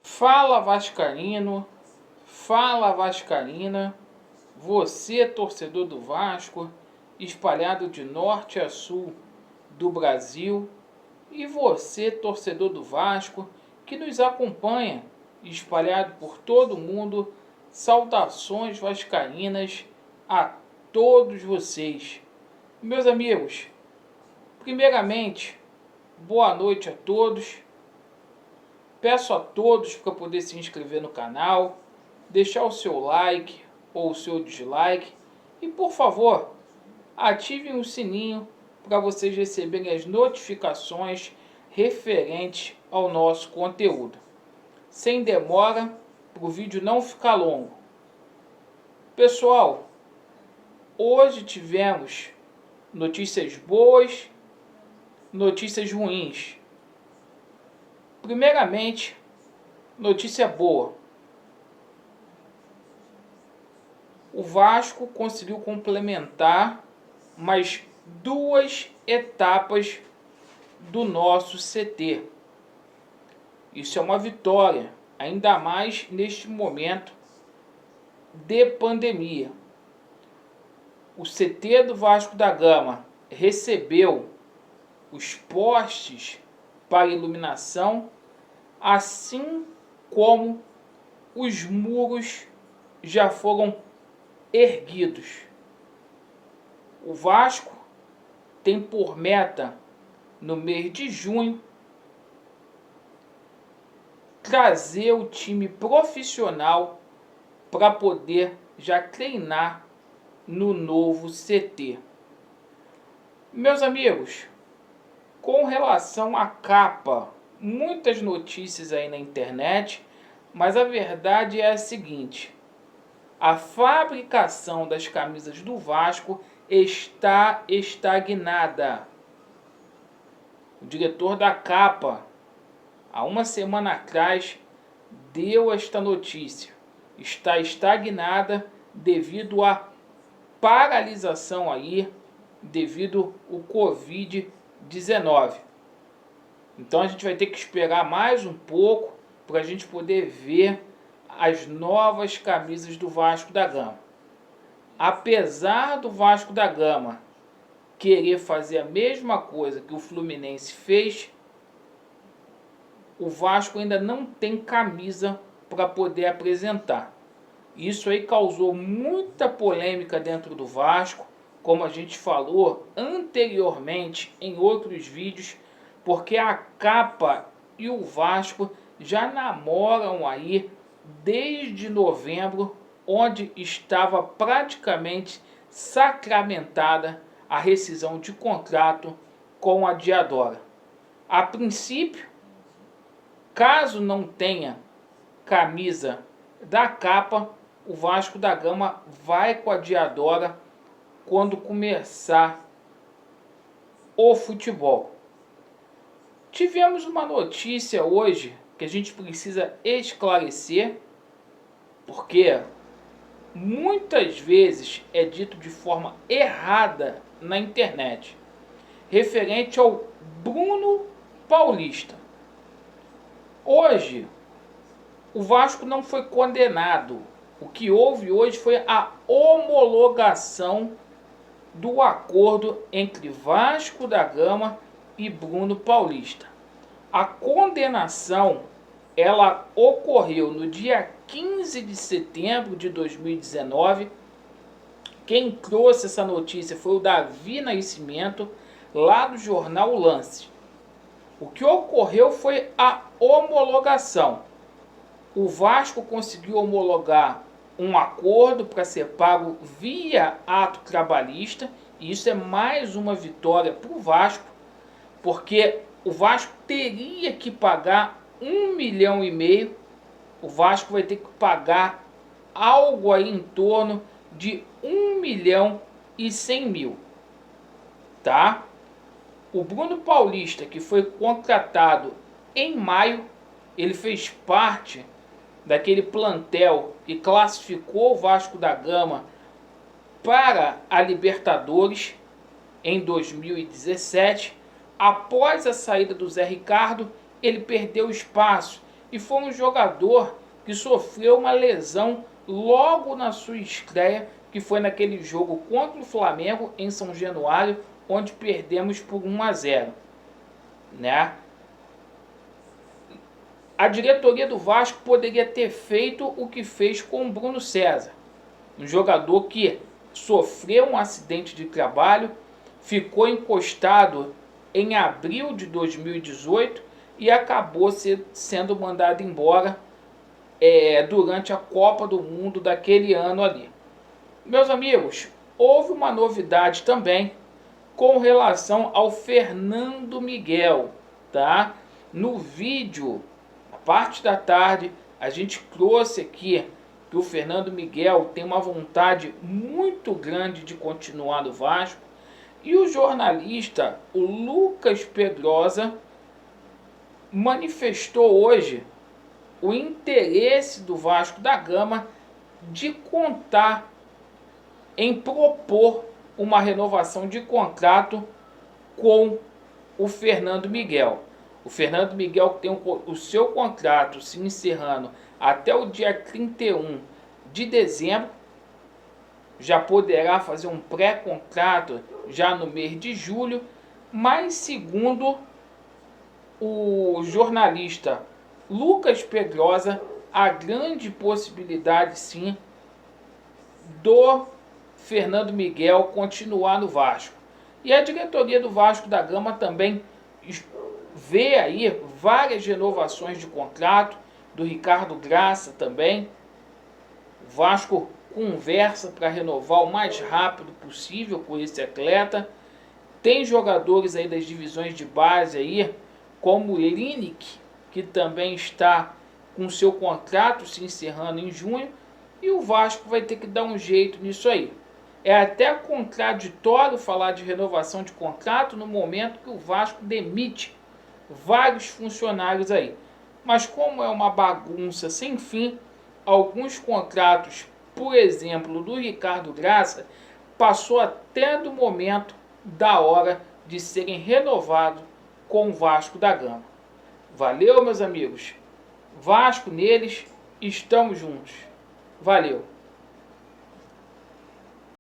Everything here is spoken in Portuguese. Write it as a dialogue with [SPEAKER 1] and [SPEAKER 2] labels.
[SPEAKER 1] Fala Vascaíno, fala Vascaína, você torcedor do Vasco, espalhado de norte a sul do Brasil, e você torcedor do Vasco que nos acompanha, espalhado por todo o mundo, saudações vascaínas a todos vocês. Meus amigos, primeiramente, boa noite a todos. Peço a todos para poder se inscrever no canal, deixar o seu like ou o seu dislike e, por favor, ativem o sininho para vocês receberem as notificações referentes ao nosso conteúdo. Sem demora, para o vídeo não ficar longo. Pessoal, hoje tivemos notícias boas, notícias ruins. Primeiramente, notícia boa. O Vasco conseguiu complementar mais 2 etapas do nosso CT. Isso é uma vitória, ainda mais neste momento de pandemia. O CT do Vasco da Gama recebeu os postes para iluminação, assim como os muros já foram erguidos. O Vasco tem por meta, no mês de junho, trazer o time profissional para poder já treinar no novo CT. Meus amigos, com relação à capa, muitas notícias aí na internet, mas a verdade é a seguinte: a fabricação das camisas do Vasco está estagnada. O diretor da capa, há uma semana atrás, deu esta notícia. Está estagnada devido à paralisação aí, devido ao Covid-19. Então a gente vai ter que esperar mais um pouco para a gente poder ver as novas camisas do Vasco da Gama. Apesar do Vasco da Gama querer fazer a mesma coisa que o Fluminense fez, o Vasco ainda não tem camisa para poder apresentar. Isso aí causou muita polêmica dentro do Vasco, como a gente falou anteriormente em outros vídeos, porque a capa e o Vasco já namoram aí desde novembro, onde estava praticamente sacramentada a rescisão de contrato com a Diadora. A princípio, caso não tenha camisa da capa, o Vasco da Gama vai com a Diadora quando começar o futebol. Tivemos uma notícia hoje que a gente precisa esclarecer, porque muitas vezes é dito de forma errada na internet, referente ao Bruno Paulista. Hoje, o Vasco não foi condenado. O que houve hoje foi a homologação do acordo entre Vasco da Gama e Bruno Paulista. A condenação, ela ocorreu no dia 15 de setembro de 2019. Quem trouxe essa notícia foi o Davi Nascimento, lá do jornal Lance. O que ocorreu foi a homologação. O Vasco conseguiu homologar um acordo para ser pago via ato trabalhista, e isso é mais uma vitória para o Vasco, porque o Vasco teria que pagar 1,5 milhão. O Vasco vai ter que pagar algo aí em torno de 1.100.000, tá? O Bruno Paulista, que foi contratado em maio, ele fez parte daquele plantel que classificou o Vasco da Gama para a Libertadores em 2017. Após a saída do Zé Ricardo, ele perdeu espaço e foi um jogador que sofreu uma lesão logo na sua estreia, que foi naquele jogo contra o Flamengo em São Januário, onde perdemos por 1-0, né? A diretoria do Vasco poderia ter feito o que fez com o Bruno César, um jogador que sofreu um acidente de trabalho, ficou encostado em abril de 2018 e acabou sendo mandado embora durante a Copa do Mundo daquele ano ali. Meus amigos, houve uma novidade também com relação ao Fernando Miguel, tá? No vídeo, na parte da tarde, a gente trouxe aqui que o Fernando Miguel tem uma vontade muito grande de continuar no Vasco, e o jornalista, o Lucas Pedrosa, manifestou hoje o interesse do Vasco da Gama de contar em propor uma renovação de contrato com o Fernando Miguel. O Fernando Miguel tem o seu contrato se encerrando até o dia 31 de dezembro, já poderá fazer um pré-contrato já no mês de julho, mas segundo o jornalista Lucas Pedrosa, há grande possibilidade sim do Fernando Miguel continuar no Vasco. E a diretoria do Vasco da Gama também vê aí várias renovações de contrato, do Ricardo Graça também. O Vasco conversa para renovar o mais rápido possível com esse atleta. Tem jogadores aí das divisões de base aí, como o Lineker, que também está com seu contrato se encerrando em junho, e o Vasco vai ter que dar um jeito nisso aí. É até contraditório falar de renovação de contrato no momento que o Vasco demite vários funcionários aí. Mas como é uma bagunça sem fim, alguns contratos, por exemplo, do Ricardo Graça, passou até do momento da hora de serem renovados com o Vasco da Gama. Valeu, meus amigos. Vasco neles, estamos juntos. Valeu.